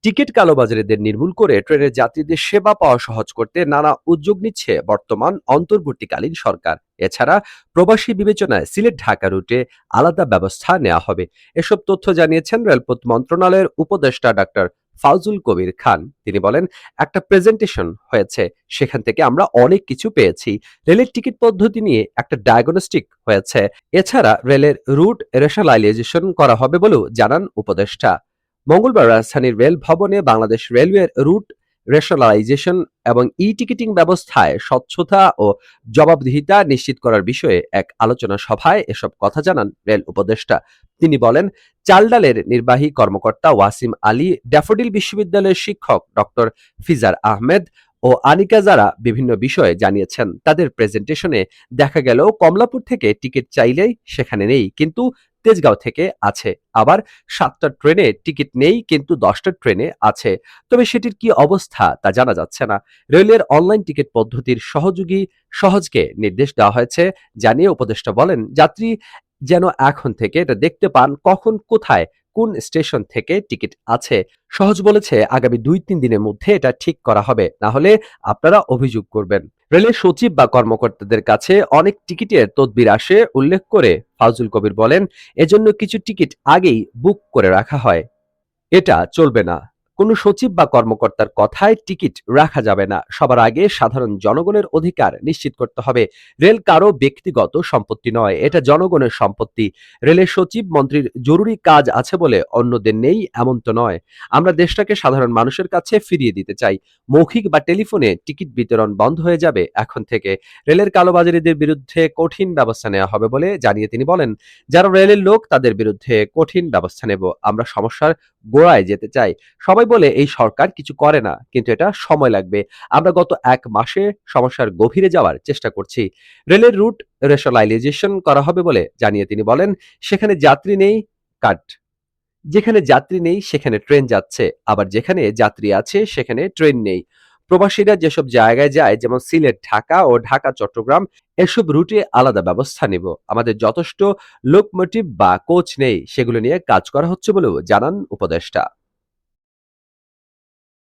Ticket কালোবাজারিদের নির্মূল করে ট্রেনের যাত্রীদের সেবা পাওয়া সহজ করতে নানা উদ্যোগ নিচ্ছে বর্তমান অন্তর্বর্তীকালীন সরকার। এছাড়া প্রবাসী বিবেচনায় সিলেট ঢাকা রুটে আলাদা ব্যবস্থা নেওয়া হবে। এসব তথ্য জানিয়েছেন রেলপথ মন্ত্রণালয়ের উপদেষ্টা ডাক্তার ফাউজুল কবির খান। তিনি বলেন, একটা প্রেজেন্টেশন হয়েছে, সেখান থেকে আমরা অনেক কিছু পেয়েছি। রেলের টিকিট পদ্ধতি নিয়ে একটা ডায়াগনস্টিক হয়েছে। এছাড়া রেলের রুট রেশনালাইজেশন করা হবে বলেও জানান উপদেষ্টা। মঙ্গলবার রাজধানীর রেল ভবনে বাংলাদেশ রেলওয়ের রুট রেশনালাইজেশন এবং ই টিকিটিং ব্যবস্থায় স্বচ্ছতা ও জবাবদিহিতা নিশ্চিত করার বিষয়ে এক আলোচনা সভায় এসব কথা জানান রেল উপদেষ্টা। তিনি বলেন, চালডালের নির্বাহী কর্মকর্তা ওয়াসিম আলী, ড্যাফোডিল বিশ্ববিদ্যালয়ের শিক্ষক ডক্টর ফিজার আহমেদ ও আনিকা যারা বিভিন্ন বিষয়ে জানিয়েছেন। তাদের প্রেজেন্টেশনে দেখা গেল কমলাপুর থেকে টিকিট চাইলেই সেখানে নেই, কিন্তু তেজগাঁও থেকে আছে। আবার 7টা ট্রেনে টিকিট নেই, কিন্তু 10টা ট্রেনে আছে। তবে সেটির কি অবস্থা তা জানা যাচ্ছে না। রেলের অনলাইন টিকিট পদ্ধতির সহজকে নির্দেশ দেওয়া হয়েছে জানিয়ে উপদেষ্টা বলেন, যাত্রী যেন এখন থেকে এটা দেখতে পান কখন কোথায় কোন স্টেশন থেকে টিকিট আছে। সহজ বলেছে, আগামী 2-3 দিনের মধ্যে এটা ঠিক করা হবে, না হলে আপনারা অভিযোগ করবেন। রেলের সচিব বা কর্মকর্তাদের কাছে অনেক টিকিটের তদবির আসে উল্লেখ করে ফাউজুল কবির বলেন, এজন্য কিছু টিকিট আগেই বুক করে রাখা হয়। এটা চলবে না। কোনো সচিব বা কর্মকর্তার কথায় টিকিট রাখা যাবে না। সবার আগে সাধারণ জনগণের অধিকার নিশ্চিত করতে হবে। রেল কারো ব্যক্তিগত সম্পত্তি নয়, এটা জনগণের সম্পত্তি। রেলের সচিব মন্ত্রীর জরুরি কাজ আছে বলে অন্যদের নেই এমন তো নয়। আমরা দেশটাকে সাধারণ মানুষের কাছে ফিরিয়ে দিতে চাই। মৌখিক বা টেলিফোনে টিকিট বিতরণ বন্ধ হয়ে যাবে এখন থেকে। রেলের কালোবাজারিদের বিরুদ্ধে কঠিন ব্যবস্থা নেওয়া হবে বলে জানিয়ে তিনি বলেন, যারা রেলের লোক তাদের বিরুদ্ধে কঠিন ব্যবস্থা নেব। আমরা সমস্যার গোড়ায় যেতে চাই। সবাই বলে এই সরকার কিছু করে না, কিন্তু এটা সময় লাগবে। আমরা গত 1 মাসে সমস্যার গভীরে যাওয়ার চেষ্টা করছি। রেলের রুট রেশনালাইজেশন করা হবে বলে জানিয়ে তিনি বলেন, সেখানে যাত্রী নেই কাট যেখানে যাত্রী নেই সেখানে ট্রেন যাচ্ছে, আবার যেখানে যাত্রী আছে সেখানে ট্রেন নেই। প্রবাসীরা যেসব জায়গায় যায়, যেমন সিলেট ঢাকা ও ঢাকা চট্টগ্রাম, এসব রুটে আলাদা ব্যবস্থা নিব। আমাদের যথেষ্ট লোকোমোটিভ বা কোচ নেই, সেগুলো নিয়ে কাজ করা হচ্ছে বলেও জানান উপদেষ্টা।